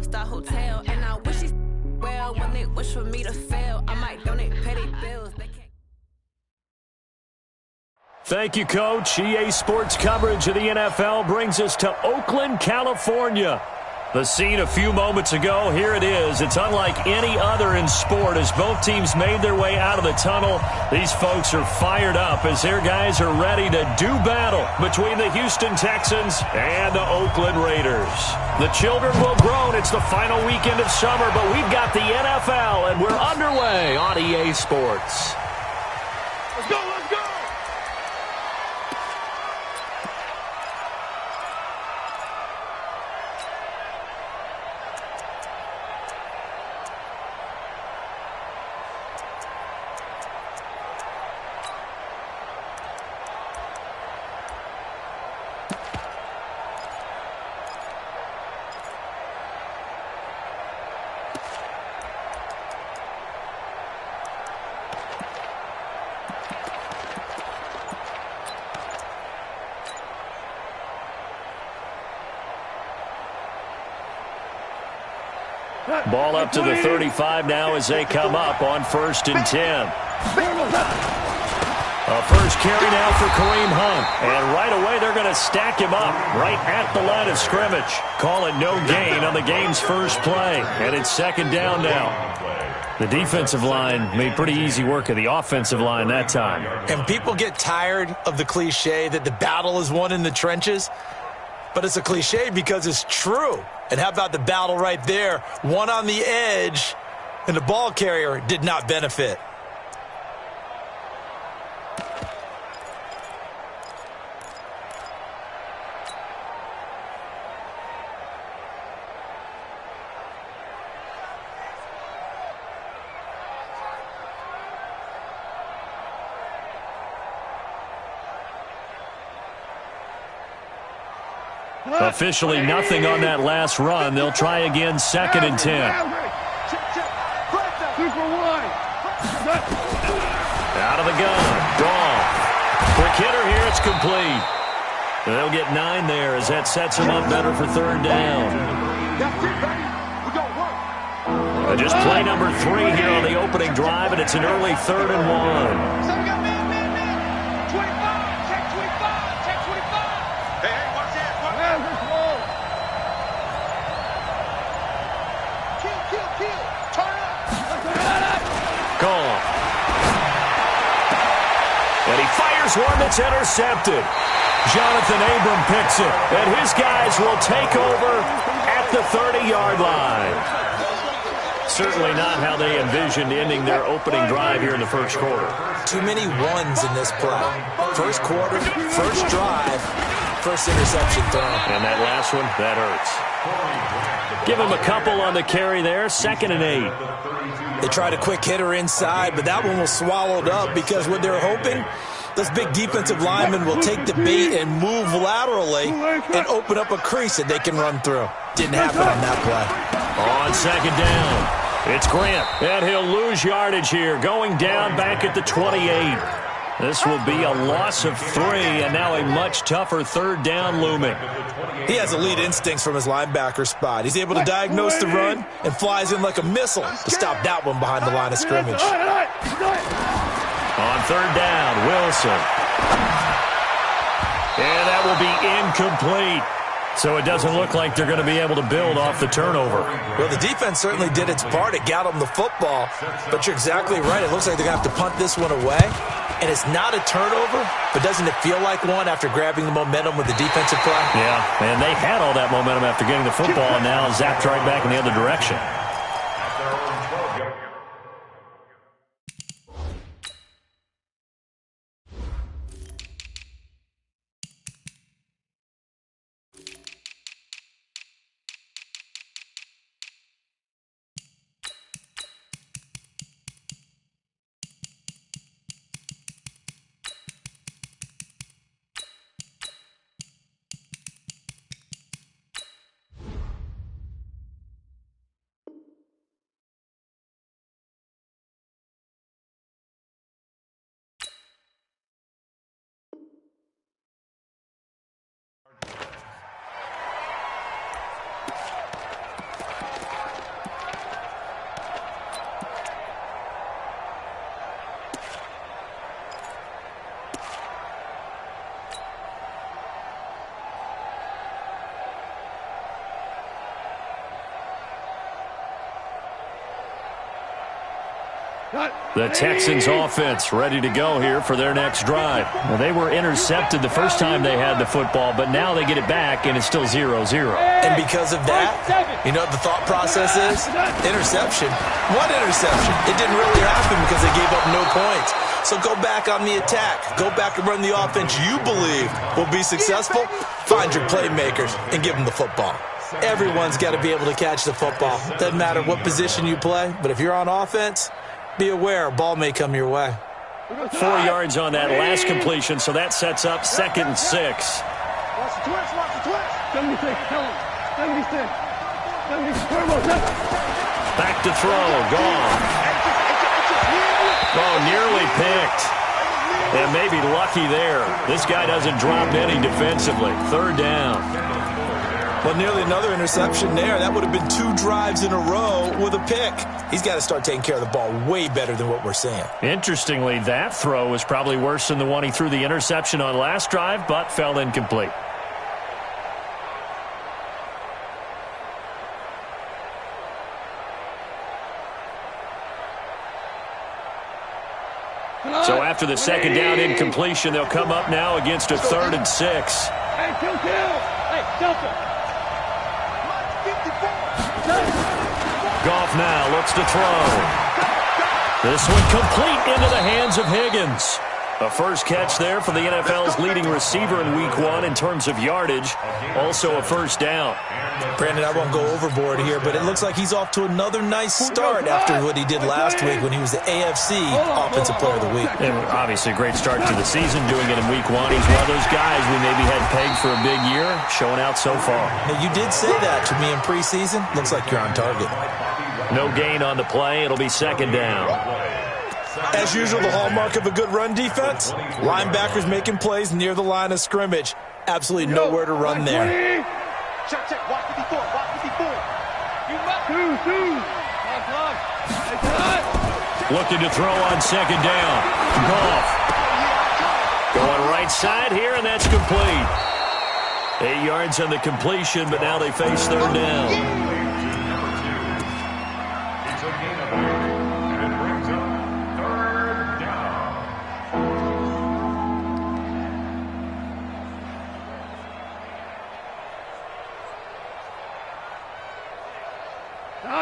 5-star hotel. And I wish she well when they wish for me to fail. I might donate petty bills. They can't. Thank you, Coach. EA Sports coverage of the NFL brings us to Oakland, California. The scene a few moments ago, here it is. It's unlike any other in sport as both teams made their way out of the tunnel. These folks are fired up as their guys are ready to do battle between the Houston Texans and the Oakland Raiders. The children will groan. It's the final weekend of summer, but we've got the NFL, and we're underway on EA Sports. Let's go, let's go! Ball up to the 35 now as they come up on 1st and 10. A first carry now for Kareem Hunt. And right away they're going to stack him up right at the line of scrimmage. Call it no gain on the game's first play. And it's 2nd down now. The defensive line made pretty easy work of the offensive line that time. And people get tired of the cliche that the battle is won in the trenches. But it's a cliche because it's true. And how about the battle right there? One on the edge, and the ball carrier did not benefit. Officially nothing on that last run. They'll try again 2nd and 10. Out of the gun. Gone. Quick hitter here. It's complete. They'll get 9 there as that sets them up better for 3rd down. Just play number 3 here on the opening drive, and it's an early 3rd and 1. And he fires one that's intercepted. Jonathan Abram picks it, and his guys will take over at the 30-yard line. Certainly not how they envisioned ending their opening drive here in the first quarter. Too many ones in this play. First quarter, first drive, first interception throw. And that last one, that hurts. Give him a couple on the carry there, 2nd and 8. They tried a quick hitter inside, but that one was swallowed up because what they're hoping, those big defensive linemen will take the bait and move laterally and open up a crease that they can run through. Didn't happen on that play. On 2nd down, it's Grant, and he'll lose yardage here, going down back at the 28. This will be a loss of 3, and now a much tougher 3rd down looming. He has elite instincts from his linebacker spot. He's able to diagnose the run and flies in like a missile to stop that one behind the line of scrimmage. On 3rd down, Wilson. And that will be incomplete. So it doesn't look like they're going to be able to build off the turnover. Well, the defense certainly did its part. It got them the football. But you're exactly right. It looks like they're going to have to punt this one away. And it's not a turnover, but doesn't it feel like one after grabbing the momentum with the defensive play? Yeah, and they had all that momentum after getting the football, and now zapped right back in the other direction. The Texans offense ready to go here for their next drive. Well, they were intercepted the first time they had the football, but now they get it back, and it's still 0-0. And because of that, you know what the thought process is? Interception. What interception? It didn't really happen because they gave up no points. So go back on the attack. Go back and run the offense you believe will be successful. Find your playmakers and give them the football. Everyone's got to be able to catch the football. Doesn't matter what position you play, but if you're on offense, be aware a ball may come your way. 4 yards on that last completion, so that sets up 2nd and 6. Watch the twitch, watch the twitch. 76, tell him. 76. 76, Back to throw, gone. Oh, nearly picked. And maybe lucky there. This guy doesn't drop any defensively. 3rd down. Well, nearly another interception there. That would have been 2 drives in a row with a pick. He's got to start taking care of the ball way better than what we're seeing. Interestingly, that throw was probably worse than the one he threw the interception on last drive, but fell incomplete. So after the 2nd down incompletion, they'll come up now against a 3rd and 6. Hey, kill. Hey, Delta. Goff now looks to throw. This one complete into the hands of Higgins. A first catch there for the NFL's leading receiver in Week 1 in terms of yardage. Also a 1st down. Brandon, I won't go overboard here, but it looks like he's off to another nice start after what he did last week when he was the AFC Offensive Player of the Week. And obviously a great start to the season, doing it in Week 1. He's one of those guys we maybe had pegged for a big year, showing out so far. Now, you did say that to me in preseason. Looks like you're on target. No gain on the play. It'll be 2nd down. As usual, the hallmark of a good run defense, linebackers making plays near the line of scrimmage. Absolutely nowhere to run there. Check. Watch 54. Looking to throw on 2nd down. Goff. Going right side here, and that's complete. 8 yards on the completion, but now they face 3rd down.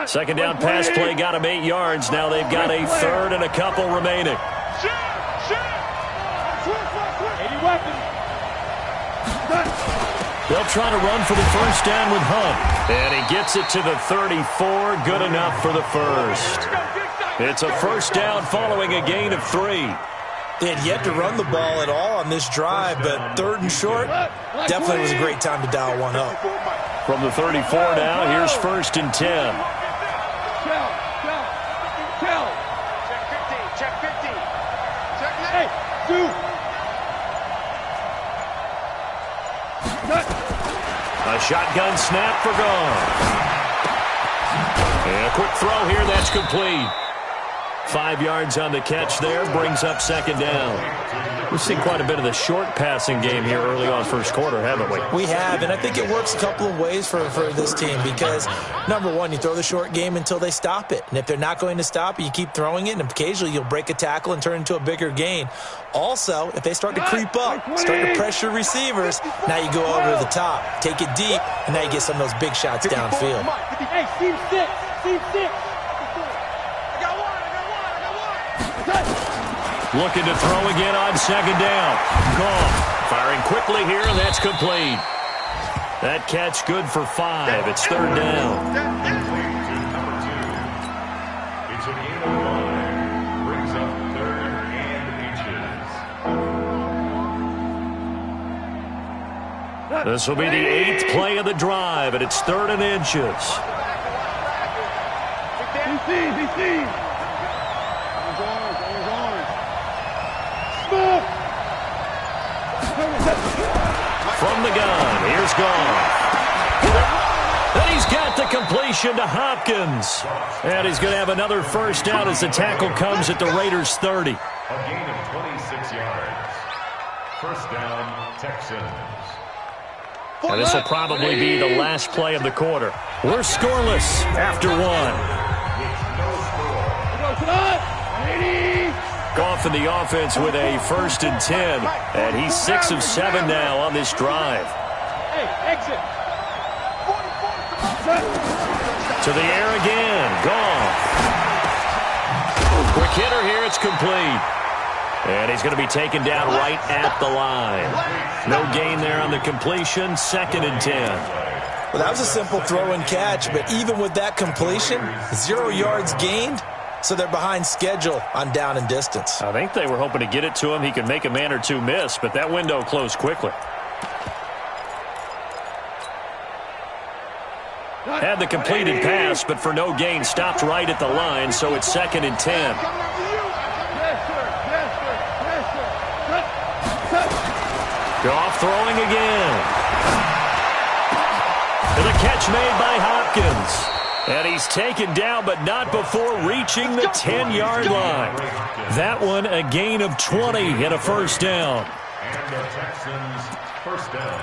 Second down pass play got him 8 yards. Now they've got a 3rd and a couple remaining. They'll try to run for the 1st down with Hunt. And he gets it to the 34. Good enough for the 1st. It's a 1st down following a gain of 3. They had yet to run the ball at all on this drive, but 3rd and short definitely was a great time to dial one up. From the 34 now, here's 1st and 10. Check 50. Hey, A shotgun snap for Goff. And a quick throw here, that's complete. 5 yards on the catch there, brings up 2nd down. We've seen quite a bit of the short passing game here early on 1st quarter, haven't we? We have, and I think it works a couple of ways for this team because, number one, you throw the short game until they stop it. And if they're not going to stop it, you keep throwing it, and occasionally you'll break a tackle and turn into a bigger gain. Also, if they start to creep up, start to pressure receivers, now you go over the top, take it deep, and now you get some of those big shots downfield. Hey, team 6. Looking to throw again on 2nd down. Goff firing quickly here, and that's complete. That catch good for 5. It's 3rd down. This will be the 8th play of the drive, and it's 3rd and inches. From the gun, here's Goff. And he's got the completion to Hopkins. And he's going to have another 1st down as the tackle comes at the Raiders' 30. A gain of 26 yards. 1st down, Texans. And this will probably be the last play of the quarter. We're scoreless after 1. Goff in the offense with a 1st and 10. And he's 6 of 7 now on this drive. Hey, exit. To the air again. Goff. Quick hitter here. It's complete. And he's going to be taken down right at the line. No gain there on the completion. 2nd and 10. Well, that was a simple throw and catch, but even with that completion, 0 yards gained, so they're behind schedule on down and distance. I think they were hoping to get it to him. He could make a man or two miss, but that window closed quickly. Had the completed pass, but for no gain, stopped right at the line, so it's 2nd and 10. Goff throwing again. And the catch made by Hopkins. And he's taken down, but not before reaching the 10-yard line. That one a gain of 20 and a 1st down. And the Texans 1st down.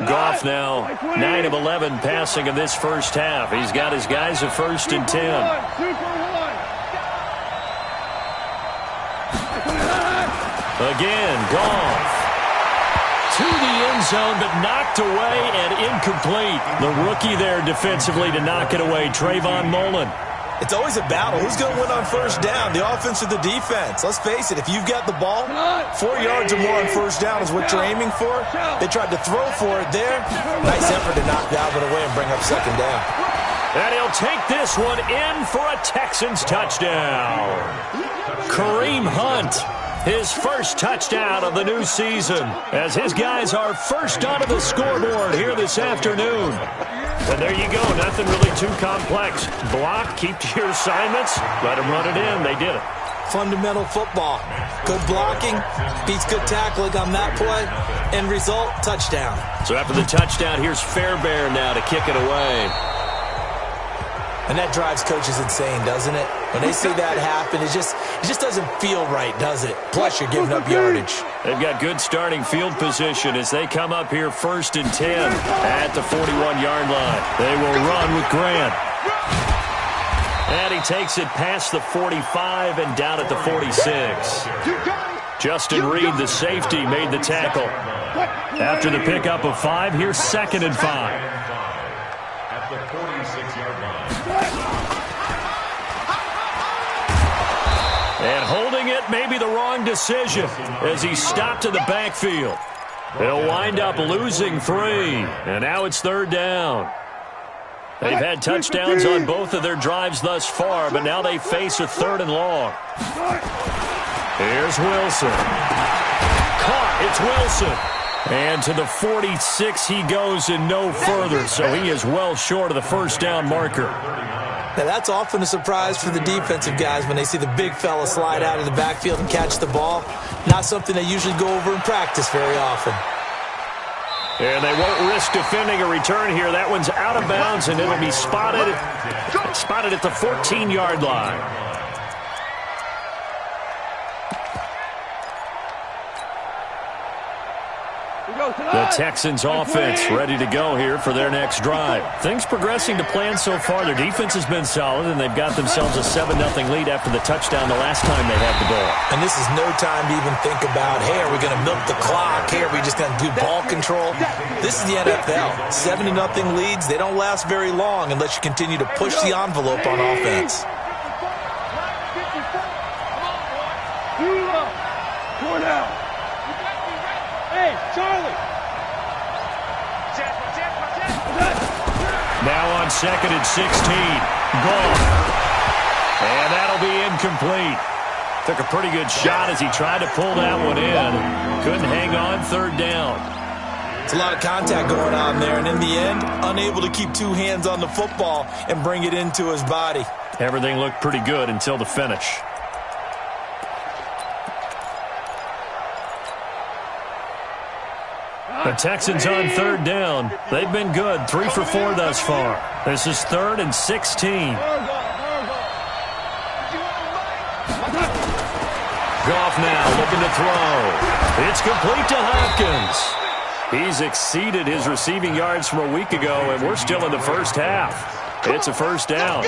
Goff now 9 of 11 passing in this 1st half. He's got his guys a 1st and 10. Again, Goff. To the end zone, but knocked away and incomplete. The rookie there defensively to knock it away, Trayvon Mullen. It's always a battle. Who's going to win on 1st down, the offense or the defense? Let's face it, if you've got the ball, 4 yards or more on 1st down is what you're aiming for. They tried to throw for it there. Nice effort to knock that one away and bring up 2nd down. And he'll take this one in for a Texans touchdown. Kareem Hunt. His 1st touchdown of the new season as his guys are first onto the scoreboard here this afternoon. And there you go. Nothing really too complex. Block, keep to your assignments, let them run it in. They did it. Fundamental football. Good blocking, beats good tackling on that play. End result, touchdown. So after the touchdown, here's Fairbairn now to kick it away. And that drives coaches insane, doesn't it? When they see that happen, it just doesn't feel right, does it? Plus, you're giving up yardage. They've got good starting field position as they come up here 1st and 10 at the 41-yard line. They will run with Grant. And he takes it past the 45 and down at the 46. Justin Reed, the safety, made the tackle. After the pickup of 5, here's 2nd and 5. At the 46-yard line. And holding it may be the wrong decision as he stopped in the backfield. They'll wind up losing 3, and now it's 3rd down. They've had touchdowns on both of their drives thus far, but now they face a 3rd and long. Here's Wilson. Caught. It's Wilson. And to the 46 he goes and no further, so he is well short of the 1st down marker. Now, that's often a surprise for the defensive guys when they see the big fella slide out of the backfield and catch the ball. Not something they usually go over in practice very often. And they won't risk defending a return here. That one's out of bounds, and it'll be spotted at the 14-yard line. The Texans offense ready to go here for their next drive. Things progressing to plan so far. Their defense has been solid, and they've got themselves a 7-0 lead after the touchdown the last time they had the ball. And this is no time to even think about, hey, are we going to milk the clock? Hey, are we just going to do ball control? This is the NFL. 7-0 leads, they don't last very long unless you continue to push the envelope on offense. Hey, Charlie! Now on 2nd and 16. Goff. And that'll be incomplete. Took a pretty good shot as he tried to pull that one in. Couldn't hang on. 3rd down. It's a lot of contact going on there, and in the end, unable to keep 2 hands on the football and bring it into his body. Everything looked pretty good until the finish. The Texans on 3rd down. They've been good. 3 for 4 thus far. This is 3rd and 16. Goff now looking to throw. It's complete to Hopkins. He's exceeded his receiving yards from a week ago, and we're still in the 1st half. It's a first down.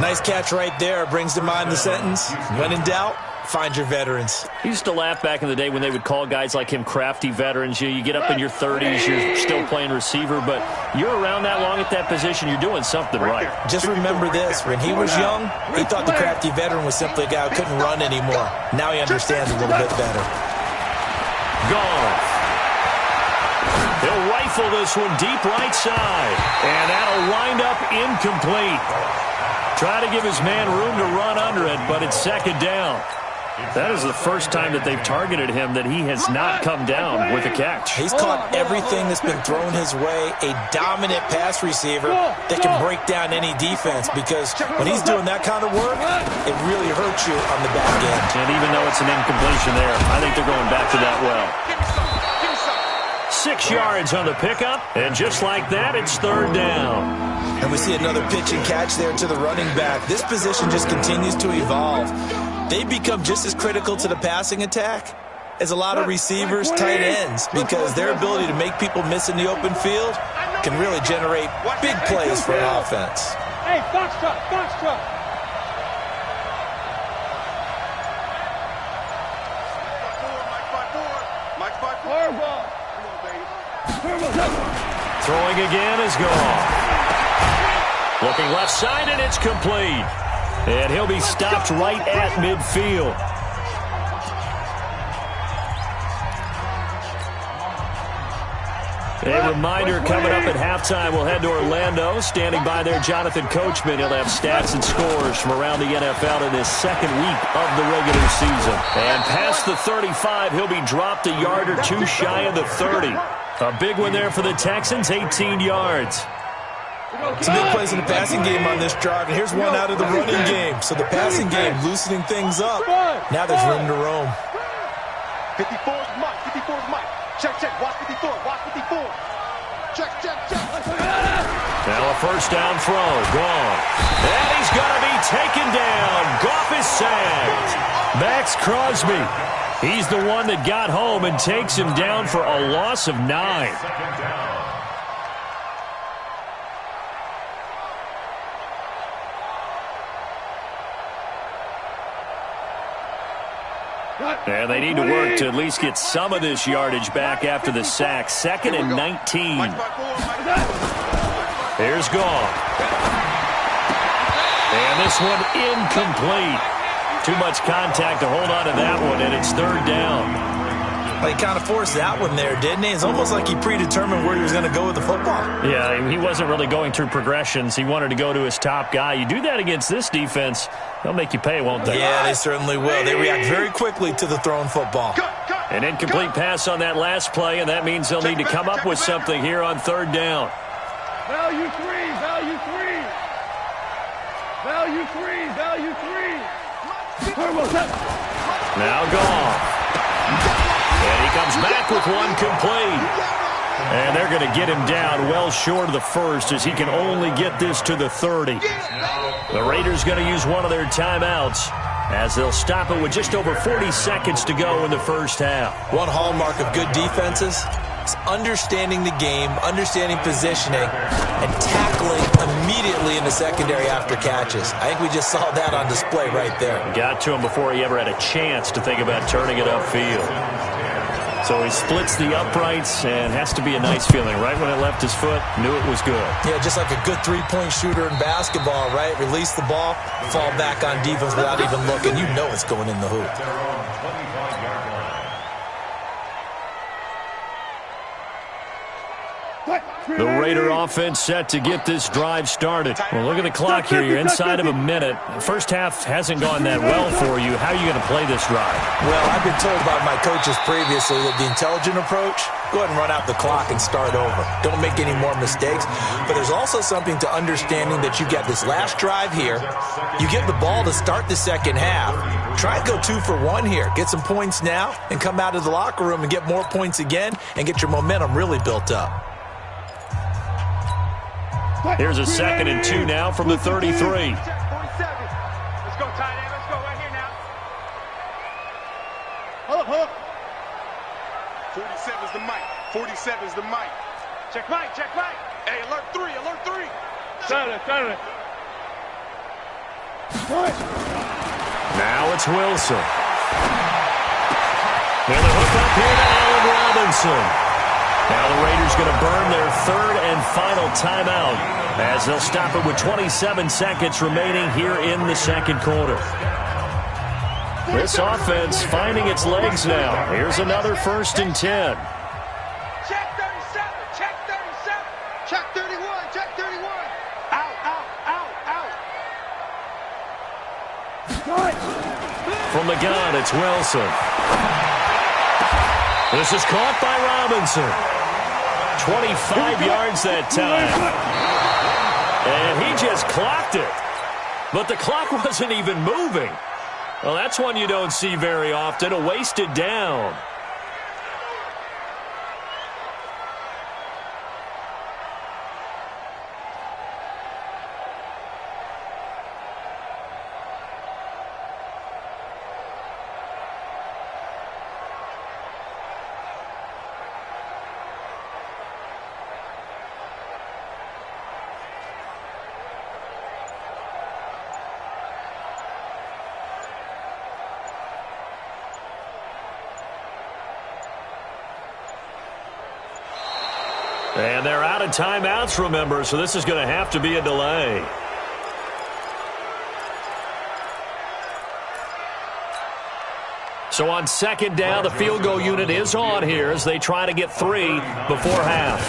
Nice catch right there. Brings to mind the sentence, when in doubt, find your veterans. He used to laugh back in the day when they would call guys like him crafty veterans. You get up in your 30s, you're still playing receiver, but you're around that long at that position, you're doing something right. Just remember this. When he was young, he thought the crafty veteran was simply a guy who couldn't run anymore. Now he understands a little bit better. Gone. He'll rifle this one deep right side, and that'll wind up incomplete. Try to give his man room to run under it, but it's second down. That is the first time that they've targeted him that he has not come down with a catch. He's caught everything that's been thrown his way, a dominant pass receiver that can break down any defense, because when he's doing that kind of work, it really hurts you on the back end. And even though it's an incompletion there, I think they're going back to that well. 6 yards on the pickup, and just like that, it's third down. And we see another pitch and catch there to the running back. This position just continues to evolve. They become just as critical to the passing attack as a lot of receivers, tight ends, because their ability to make people miss in the open field can really generate big plays for an offense. Hey, foxtrot, foxtrot. Mike 5-4. Throwing again is gone. Looking left side, and it's complete. And he'll be stopped right at midfield. A reminder coming up at halftime, we'll head to Orlando. Standing by there, Jonathan Coachman. He'll have stats and scores from around the NFL in this second week of the regular season. And past the 35, he'll be dropped a yard or two shy of the 30. A big one there for the Texans, 18 yards. Some big plays in the passing game on this drive, and here's one out of the running game. So the passing game loosening things up. Now there's room to roam. 54 is Mike. 54 is Mike. Check, check. Watch 54. Watch 54. Check, check, check. Now a first down throw. Gone. And he's going to be taken down. Goff is sacked. Max Crosby. He's the one that got home and takes him down for a loss of 9. And they need to work to at least get some of this yardage back after the sack. 2nd and 19. Here's Goff. And this one incomplete. Too much contact to hold on to that one, and it's third down. Well, he kind of forced that one there, didn't he? It's almost like he predetermined where he was going to go with the football. Yeah, he wasn't really going through progressions. He wanted to go to his top guy. You do that against this defense, they'll make you pay, won't they? Yeah, they certainly will. They react very quickly to the thrown football. An incomplete pass on that last play, and that means they'll need to come up with something here on third down. Value 3, value 3. Value 3, value 3. Now Goff. And he comes back with one complete. And they're going to get him down well short of the first, as he can only get this to the 30. The Raiders going to use one of their timeouts, as they'll stop it with just over 40 seconds to go in the first half. One hallmark of good defenses is understanding the game, understanding positioning, and tackling immediately in the secondary after catches. I think we just saw that on display right there. Got to him before he ever had a chance to think about turning it upfield. So he splits the uprights, and has to be a nice feeling. Right when it left his foot, knew it was good. Yeah, just like a good three-point shooter in basketball, right? Release the ball, fall back on defense without even looking. You know it's going in the hoop. The Raider offense set to get this drive started. Well, look at the clock here. You're inside of a minute. The first half hasn't gone that well for you. How are you going to play this drive? Well, I've been told by my coaches previously that the intelligent approach, go ahead and run out the clock and start over. Don't make any more mistakes. But there's also something to understanding that you get this last drive here. You get the ball to start the second half. Try and go 2 for 1 here. Get some points now and come out of the locker room and get more points again and get your momentum really built up. Here's a 2nd and 2 now from the 33. Let's go, tight end. Let's go right here now. Hold up. 47 is the mic. 47 is the mic. Check mic. Hey, alert 3. Now it's Wilson. And the hook up here to Allen Robinson. Now the Raiders going to burn their third and final timeout as they'll stop it with 27 seconds remaining here in the second quarter. This offense finding its legs now. Here's another 1st and 10. Check 37, check 37, check 31, check 31. Out, out, out, out. From the gun, it's Wilson. This is caught by Robinson. 25 yards that time. And he just clocked it. But the clock wasn't even moving. Well, that's one you don't see very often, a wasted down. And they're out of timeouts, remember, so this is going to have to be a delay. So on second down, the field goal unit is on here as they try to get 3 before half.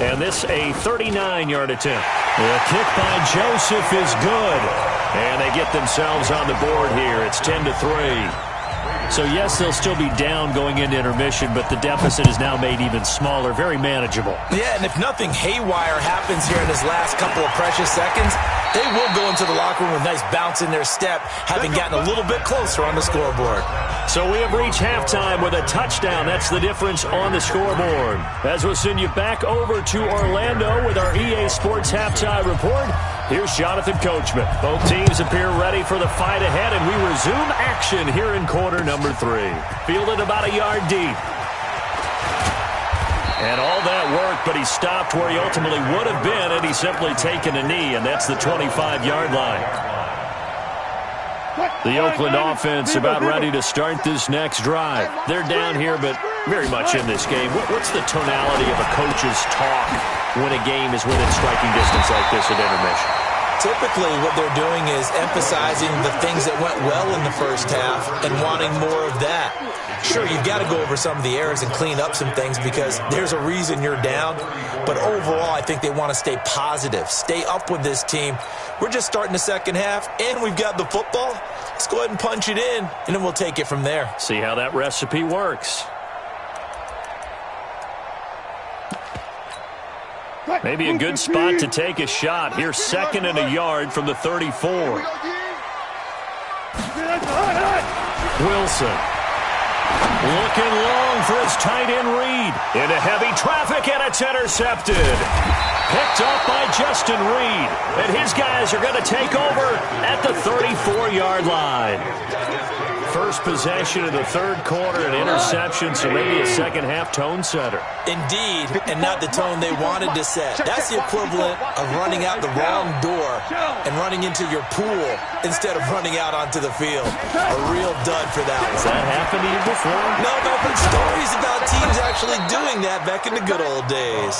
And this a 39-yard attempt. The kick by Joseph is good. And they get themselves on the board here. It's 10-3. So, yes, they'll still be down going into intermission, but the deficit is now made even smaller, very manageable. Yeah, and if nothing haywire happens here in his last couple of precious seconds, they will go into the locker room with a nice bounce in their step, having gotten a little bit closer on the scoreboard. So we have reached halftime with a touchdown. That's the difference on the scoreboard. As we'll send you back over to Orlando with our EA Sports Halftime Report, here's Jonathan Coachman. Both teams appear ready for the fight ahead, and we resume action here in quarter number 3. Fielded about a yard deep. And all that work, but he stopped where he ultimately would have been had he simply taken a knee, and that's the 25-yard line. The Oakland offense about ready to start this next drive. They're down here, but very much in this game. What's the tonality of a coach's talk when a game is within striking distance like this at intermission? Typically, what they're doing is emphasizing the things that went well in the first half and wanting more of that. Sure, you've got to go over some of the errors and clean up some things because there's a reason you're down. But overall, I think they want to stay positive, stay up with this team. We're just starting the second half, and we've got the football. Let's go ahead and punch it in, and then we'll take it from there. See how that recipe works. Maybe a good spot to take a shot. Here's 2nd and a yard from the 34. Wilson. Looking long for his tight end Reed. Into heavy traffic, and it's intercepted. Picked up by Justin Reed. And his guys are going to take over at the 34-yard line. First possession of the third quarter, an interception, so maybe a second-half tone setter. Indeed, and not the tone they wanted to set. That's the equivalent of running out the wrong door and running into your pool instead of running out onto the field. A real dud for that one. Has that happened to you before? No, but stories about teams actually doing that back in the good old days.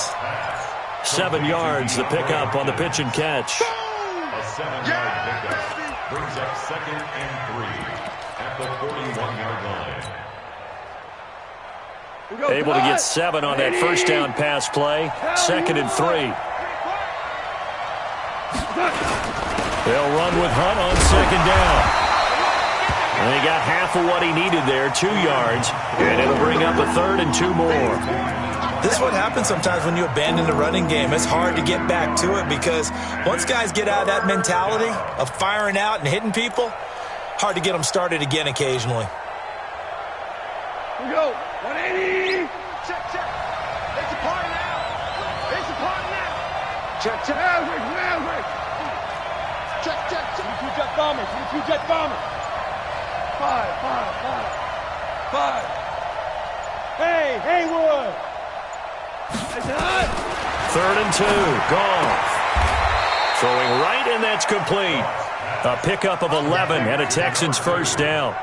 7 yards, the pickup on the pitch and catch. A 7-yard pickup brings up 2nd and 3. At the 41-yard line. Able to get 7 on that first down pass play. 2nd and 3. They'll run with Hunt on 2nd down. And he got half of what he needed there, 2 yards. And it'll bring up a 3rd and 2 more. This is what happens sometimes when you abandon the running game. It's hard to get back to it because once guys get out of that mentality of firing out and hitting people, hard to get them started again occasionally. Here we go. 180. Check, check. It's a party now. It's a party now. Check, check. Check, check, check. 2 jet bombers. 2 jet bombers. 5. Hey, Haywood. 3rd and 2. Goff. Throwing right, and that's complete. A pickup of 11 and a Texans first down.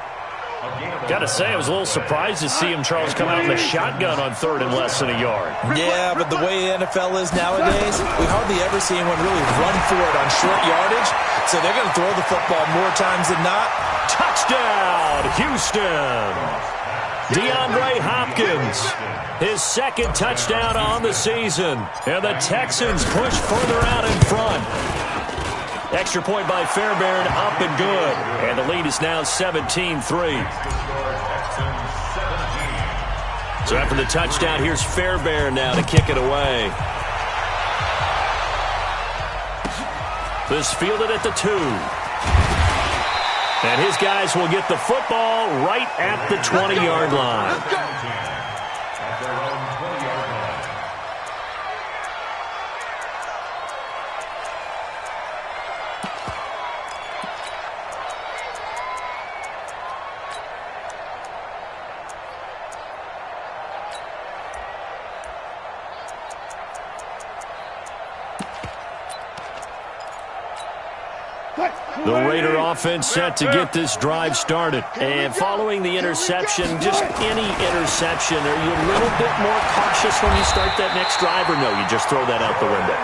Got to say, I was a little surprised to see him, Charles, come out in the shotgun on third and less than a yard. Yeah, but the way the NFL is nowadays, we hardly ever see anyone really run for it on short yardage. So they're going to throw the football more times than not. Touchdown, Houston. DeAndre Hopkins, his second touchdown on the season. And the Texans push further out in front. Extra point by Fairbairn, up and good. And the lead is now 17-3. So after the touchdown, here's Fairbairn now to kick it away. This fielded at the 2. And his guys will get the football right at the 20-yard line. The Raider offense set to get this drive started. And following the interception, just any interception, are you a little bit more cautious when you start that next drive, or no, you just throw that out the window?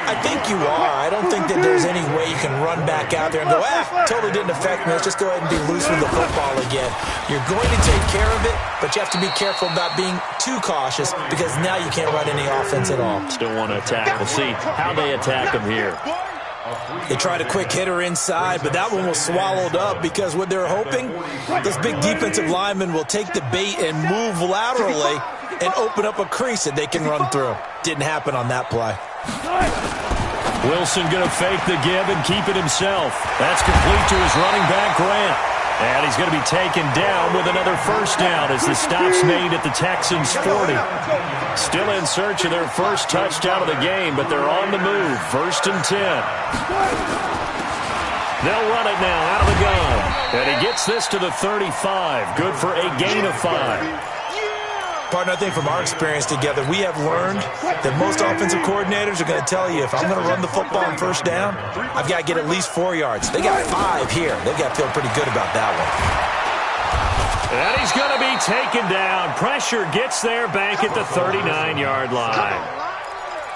I think you are. I don't think that there's any way you can run back out there and go, totally didn't affect me. Let's just go ahead and be loose with the football again. You're going to take care of it, but you have to be careful about being too cautious because now you can't run any offense at all. Still want to attack. We'll see how they attack him here. They tried a quick hitter inside, but that one was swallowed up because what they're hoping, those big defensive linemen will take the bait and move laterally and open up a crease that they can run through. Didn't happen on that play. Wilson going to fake the give and keep it himself. That's complete to his running back, Grant. And he's going to be taken down with another first down as the stop's made at the Texans' 40. Still in search of their first touchdown of the game, but they're on the move. 1st and 10. They'll run it now out of the gun. And he gets this to the 35. Good for a gain of 5. Partner, I think from our experience together, we have learned that most offensive coordinators are going to tell you, if I'm going to run the football on first down, I've got to get at least 4 yards. They got 5 here. They've got to feel pretty good about that one. And he's going to be taken down. Pressure gets there back at the 39-yard line.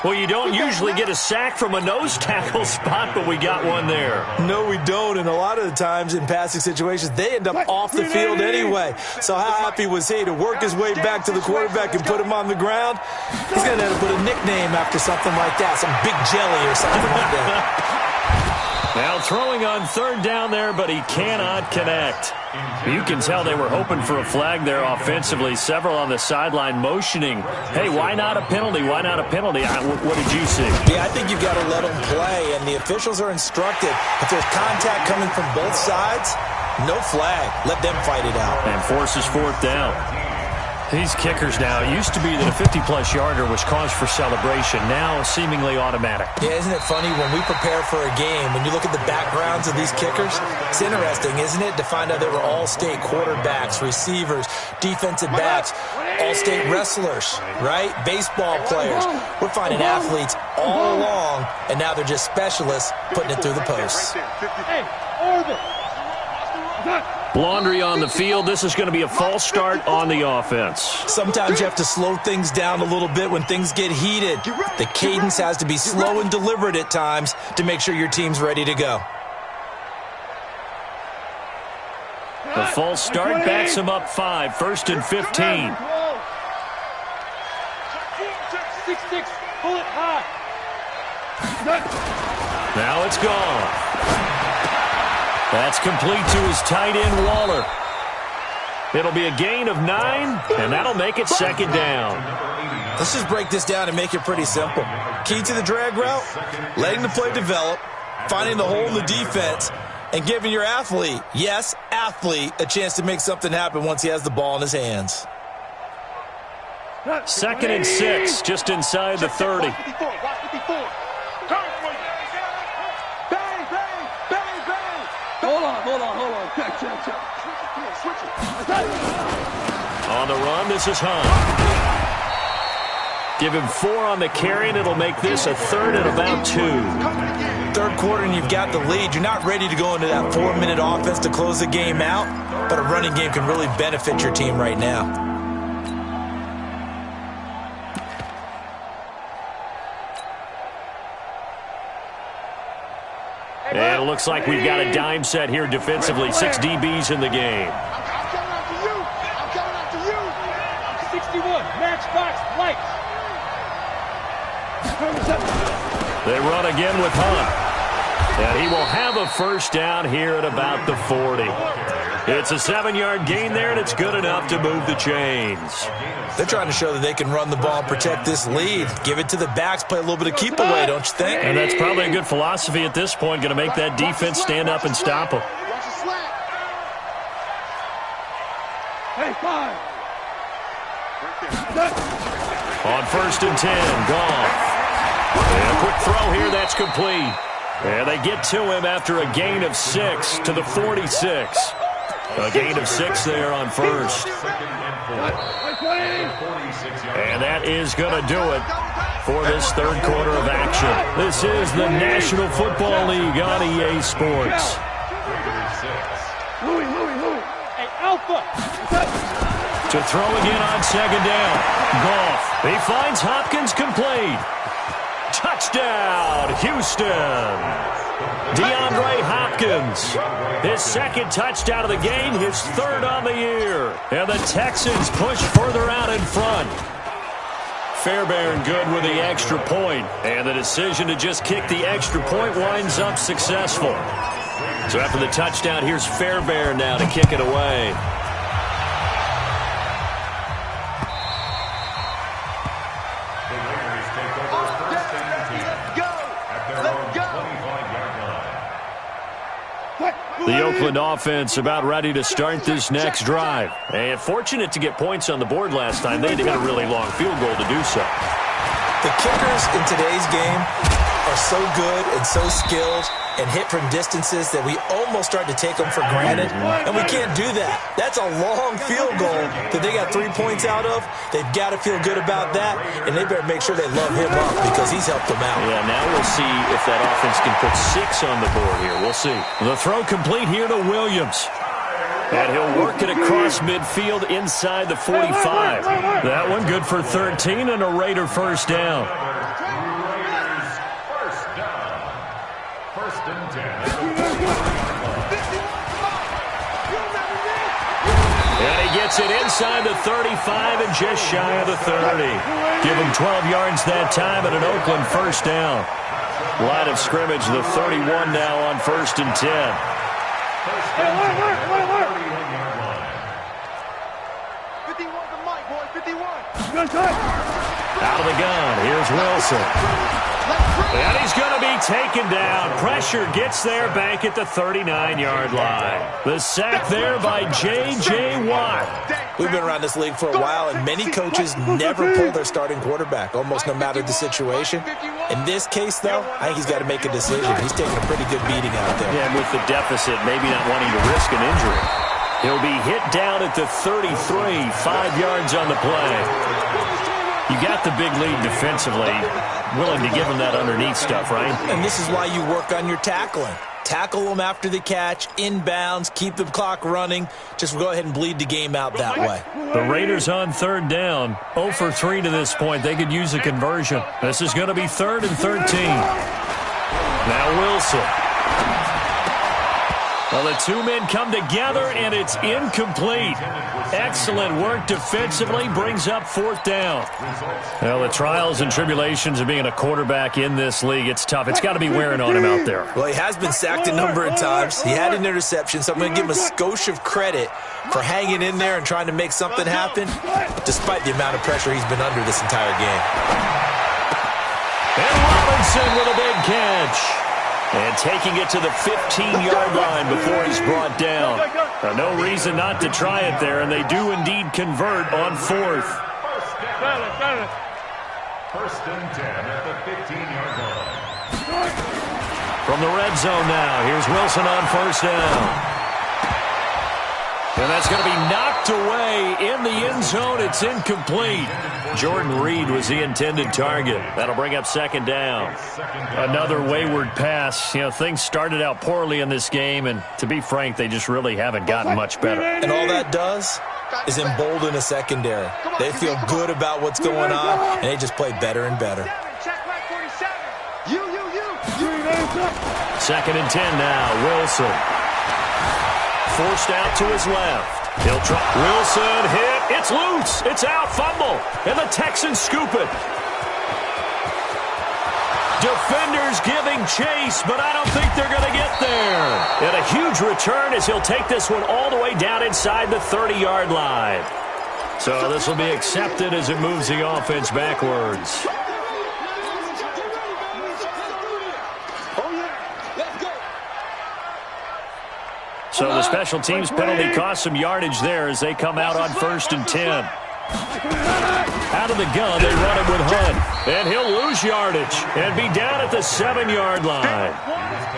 Well, you don't usually get a sack from a nose tackle spot, but we got one there. No, we don't, and a lot of the times in passing situations, they end up off the field anyway. So how happy was he to work his way back to the quarterback and put him on the ground? He's going to end up with a nickname after something like that, some big jelly or something like that. Now throwing on third down there, but he cannot connect. You can tell they were hoping for a flag there offensively. Several on the sideline motioning, hey, why not a penalty? Why not a penalty? What did you see? Yeah, I think you've got to let them play, and the officials are instructed. If there's contact coming from both sides, no flag. Let them fight it out. And forces 4th down. These kickers now, it used to be that a 50-plus yarder was cause for celebration. Now seemingly automatic. Yeah, isn't it funny when we prepare for a game, when you look at the backgrounds of these kickers, it's interesting, isn't it, to find out they were all-state quarterbacks, receivers, defensive backs, all-state wrestlers, right? Baseball players. We're finding athletes all along, and now they're just specialists putting it through the posts. Laundry on the field. This is going to be a false start on the offense. Sometimes you have to slow things down a little bit when things get heated. The cadence has to be slow and deliberate at times to make sure your team's ready to go. The false start backs him up 5. 1st and 15. 6-6. Pull it high. Now it's gone. That's complete to his tight end, Waller. It'll be a gain of 9, and that'll make it 2nd down. Let's just break this down and make it pretty simple. Key to the drag route, letting the play develop, finding the hole in the defense, and giving your athlete, yes, athlete, a chance to make something happen once he has the ball in his hands. 2nd and 6, just inside the 30. Hold on. Check. On the run, this is Hunt. Give him 4 on the carry, and it'll make this a third and about 2. Third quarter, and you've got the lead. You're not ready to go into that 4-minute offense to close the game out, but a running game can really benefit your team right now. And it looks like we've got a dime set here defensively. 6 DBs in the game. I'm coming after you. I'm coming after you. 61, matchbox, lights. They run again with Hunt. And he will have a first down here at about the 40. It's a 7-yard gain there, and it's good enough to move the chains. They're trying to show that they can run the ball and protect this lead. Give it to the backs, play a little bit of keep away, don't you think? And that's probably a good philosophy at this point, going to make that defense stand up and stop them. Watch the slack. Hey, 5. On 1st and 10, Goff. And a quick throw here, that's complete. And they get to him after a gain of 6 to the 46. A gain of 6 there on 1st. And that is going to do it for this third quarter of action. This is the National Football League on EA Sports. Louis. Hey, Alpha. To throw again on 2nd down. Goff. He finds Hopkins complete. Touchdown, Houston. DeAndre Hopkins. His 2nd touchdown of the game, his 3rd on the year. And the Texans push further out in front. Fairbairn good with the extra point. And the decision to just kick the extra point winds up successful. So after the touchdown, here's Fairbairn now to kick it away. The Oakland offense about ready to start this next drive. And fortunate to get points on the board last time. They had to hit a really long field goal to do so. The kickers in today's game are so good and so skilled and hit from distances that we almost start to take them for granted, and we can't do that. That's a long field goal that they got 3 points out of. They've got to feel good about that, and they better make sure they love him up because he's helped them out. Yeah, now we'll see if that offense can put 6 on the board here. We'll see. The throw complete here to Williams. And he'll work it across midfield inside the 45. That one good for 13 and a Raider first down. And he gets it inside the 35 and just shy of the 30. Give him 12 yards that time and an Oakland first down. Line of scrimmage, the 31 now on 1st and 10. Out of the gun, here's Wilson. And he's going to be taken down. Pressure gets there back at the 39-yard line. The sack there by J.J. Watt. We've been around this league for a while, and many coaches never pull their starting quarterback, almost no matter the situation. In this case, though, I think he's got to make a decision. He's taking a pretty good beating out there. Yeah, and with the deficit, maybe not wanting to risk an injury. He'll be hit down at the 33, 5 yards on the play. You got the big lead defensively, willing to give him that underneath stuff, right? And this is why you work on your tackling. Tackle them after the catch, inbounds, keep the clock running. Just go ahead and bleed the game out that way. The Raiders on 3rd down. 0 for 3 to this point. They could use a conversion. This is going to be 3rd and 13. Now Wilson. Well, the two men come together, and it's incomplete. Excellent work defensively, brings up 4th down. Well, the trials and tribulations of being a quarterback in this league, it's tough. It's got to be wearing on him out there. Well, he has been sacked a number of times. He had an interception, so I'm going to give him a skosh of credit for hanging in there and trying to make something happen, despite the amount of pressure he's been under this entire game. And Robinson with a big catch. And taking it to the 15-yard line before he's brought down. No reason not to try it there, and they do indeed convert on 4th. First and 10 at the 15-yard line. From the red zone now, here's Wilson on 1st down. And that's going to be knocked away in the end zone. It's incomplete. Jordan Reed was the intended target. That'll bring up second down. Another wayward pass. You know, things started out poorly in this game, and to be frank, they just really haven't gotten much better. And all that does is embolden a secondary. They feel good about what's going on, and they just play better and better. Second and 10 now. Wilson. Forced out to his left. He'll try. Wilson hit. It's loose. It's out. Fumble. And the Texans scoop it. Defenders giving chase, but I don't think they're going to get there. And a huge return as he'll take this one all the way down inside the 30-yard line. So this will be accepted as it moves the offense backwards. So the special teams penalty cost some yardage there as they come out on 1st and 10. Out of the gun, they run it with Hunt. And he'll lose yardage and be down at the 7-yard line.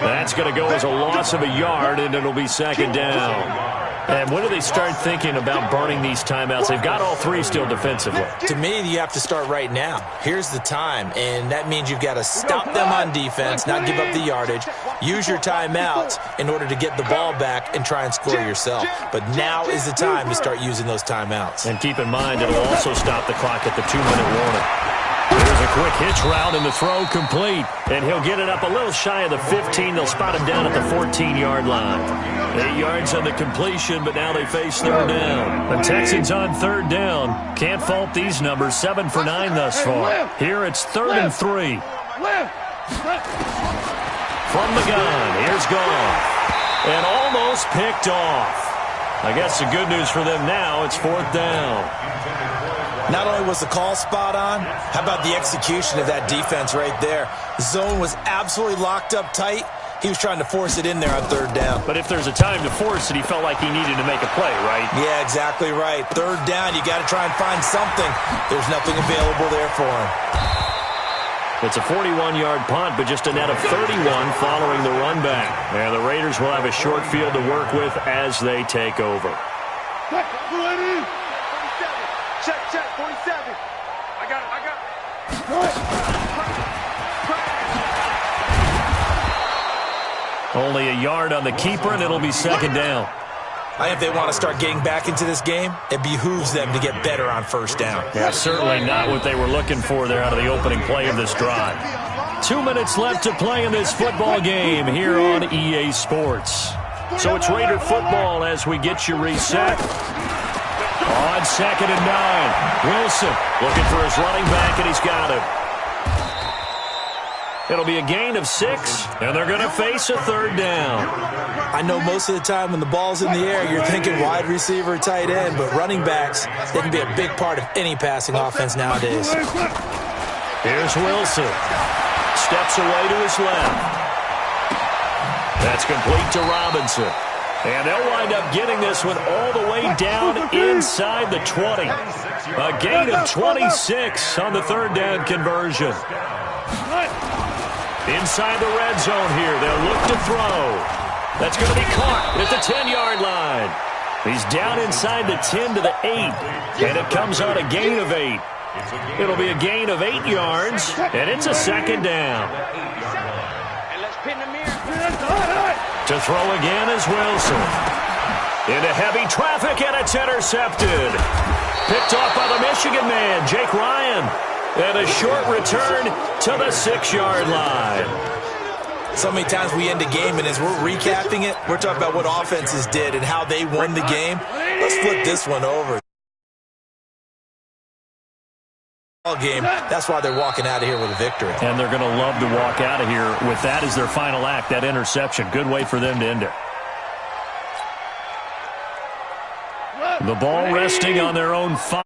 That's going to go as a loss of a yard, and it'll be second down. And when do they start thinking about burning these timeouts? They've got all three still defensively. To me, you have to start right now. Here's the time, and that means you've got to stop them on defense, not give up the yardage. Use your timeouts in order to get the ball back and try and score yourself. But now is the time to start using those timeouts. And keep in mind, it'll also stop the clock at the 2-minute warning. There's a quick hitch route and the throw complete. And he'll get it up a little shy of the 15. They'll spot him down at the 14-yard line. 8 yards on the completion, but now they face third down. The Texans on third down. Can't fault these numbers. 7 for 9 thus far. Here it's 3rd and 3. From the gun, here's Goff. And almost picked off. I guess the good news for them now, it's 4th down. Not only was the call spot on, how about the execution of that defense right there? The zone was absolutely locked up tight. He was trying to force it in there on 3rd down. But if there's a time to force it, he felt like he needed to make a play, right? Yeah, exactly right. 3rd down, you got to try and find something. There's nothing available there for him. It's a 41-yard punt, but just a net of 31 following the run back. And the Raiders will have a short field to work with as they take over. Check, 47. I got it. Only a yard on the keeper, and it'll be second down. I think if they want to start getting back into this game, it behooves them to get better on 1st down. Yeah, certainly not what they were looking for there out of the opening play of this drive. 2 minutes left to play in this football game here on EA Sports. So it's Raider football as we get you reset. On 2nd and 9, Wilson looking for his running back, and he's got him. It'll be a gain of 6, and they're going to face a 3rd down. I know most of the time when the ball's in the air, you're thinking wide receiver, tight end, but running backs, they can be a big part of any passing offense nowadays. Here's Wilson. Steps away to his left. That's complete to Robinson. And they'll wind up getting this one all the way down inside the 20. A gain of 26 on the 3rd down conversion. Inside the red zone here, they'll look to throw. That's going to be caught at the 10-yard line. He's down inside the 10 to the 8, and it comes on a gain of 8. It'll be a gain of 8 yards, and it's a second down. To throw again is Wilson. Into heavy traffic, and it's intercepted. Picked off by the Michigan man, Jake Ryan. And a short return to the 6-yard line. So many times we end a game, and as we're recapping it, we're talking about what offenses did and how they won the game. Let's flip this one over. Game. That's why they're walking out of here with a victory. And they're going to love to walk out of here with that as their final act, that interception. Good way for them to end it. The ball resting on their own 5.